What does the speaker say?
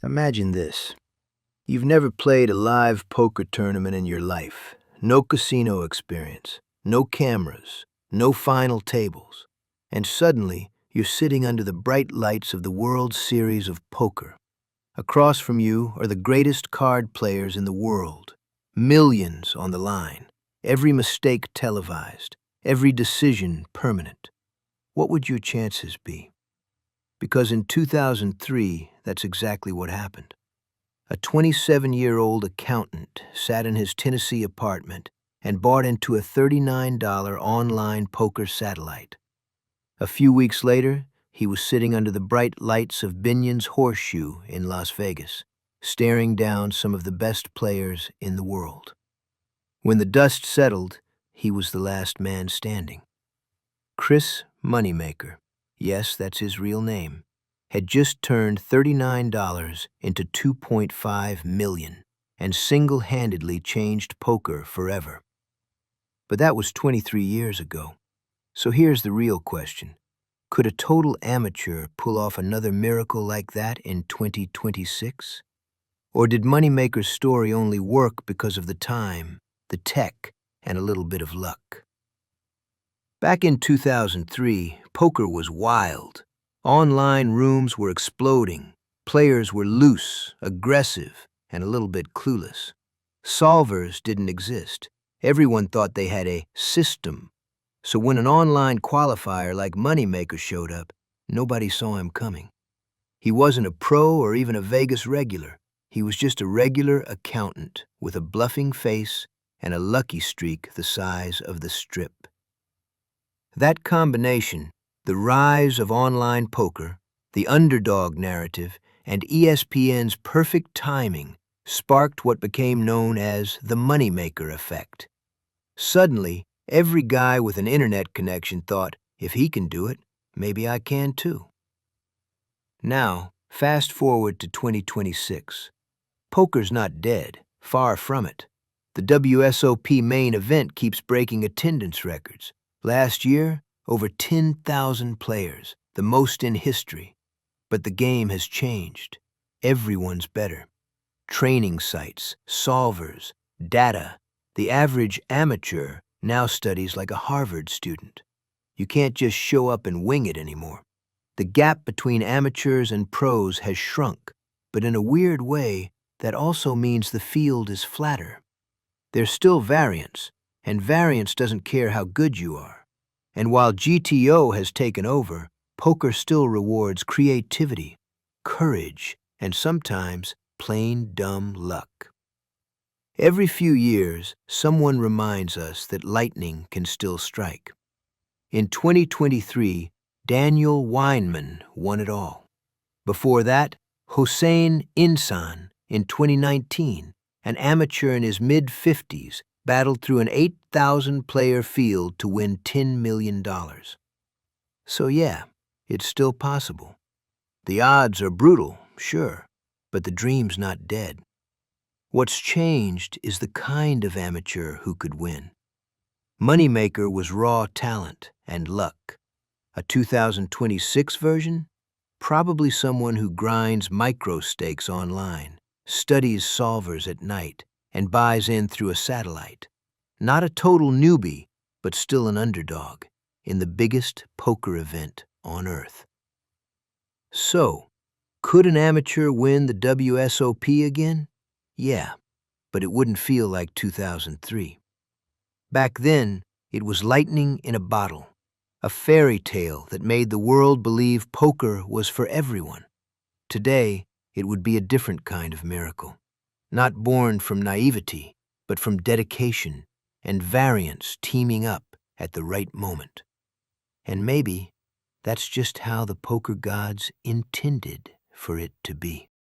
Imagine this. You've never played a live poker tournament in your life. No casino experience, no cameras, no final tables. And suddenly, you're sitting under the bright lights of the World Series of Poker. Across from you are the greatest card players in the world. Millions on the line. Every mistake televised. Every decision permanent. What would your chances be? Because in 2003, that's exactly what happened. A 27-year-old accountant sat in his Tennessee apartment and bought into a $39 online poker satellite. A few weeks later, he was sitting under the bright lights of Binion's Horseshoe in Las Vegas, staring down some of the best players in the world. When the dust settled, he was the last man standing. Chris Moneymaker, yes, that's his real name, had just turned $39 into $2.5 million and single-handedly changed poker forever. But that was 23 years ago. So here's the real question. Could a total amateur pull off another miracle like that in 2026? Or did Moneymaker's story only work because of the time, the tech, and a little bit of luck? Back in 2003, poker was wild. Online rooms were exploding. Players were loose, aggressive, and a little bit clueless. Solvers didn't exist. Everyone thought they had a system. So when an online qualifier like Moneymaker showed up, nobody saw him coming. He wasn't a pro or even a Vegas regular. He was just a regular accountant with a bluffing face and a lucky streak the size of the Strip. That combination, the rise of online poker, the underdog narrative, and ESPN's perfect timing, sparked what became known as the Moneymaker effect. Suddenly, every guy with an internet connection thought, if he can do it, maybe I can too. Now, fast forward to 2026. Poker's not dead, far from it. The WSOP main event keeps breaking attendance records. Last year, over 10,000 players, the most in history. But the game has changed. Everyone's better. Training sites, solvers, data. The average amateur now studies like a Harvard student. You can't just show up and wing it anymore. The gap between amateurs and pros has shrunk, but in a weird way, that also means the field is flatter. There's still variance, and variance doesn't care how good you are. And while GTO has taken over, poker still rewards creativity, courage, and sometimes plain dumb luck. Every few years, someone reminds us that lightning can still strike. In 2023, Daniel Weinman won it all. Before that, Hossein Insan in 2019, an amateur in his mid-50s, battled through an 8,000-player field to win $10 million. So yeah, it's still possible. The odds are brutal, sure, but the dream's not dead. What's changed is the kind of amateur who could win. Moneymaker was raw talent and luck. A 2026 version? Probably someone who grinds micro stakes online, studies solvers at night, and buys in through a satellite. Not a total newbie, but still an underdog in the biggest poker event on Earth. So, could an amateur win the WSOP again? Yeah, but it wouldn't feel like 2003. Back then, it was lightning in a bottle, a fairy tale that made the world believe poker was for everyone. Today, it would be a different kind of miracle, not born from naivety, but from dedication and variance teaming up at the right moment. And maybe that's just how the poker gods intended for it to be.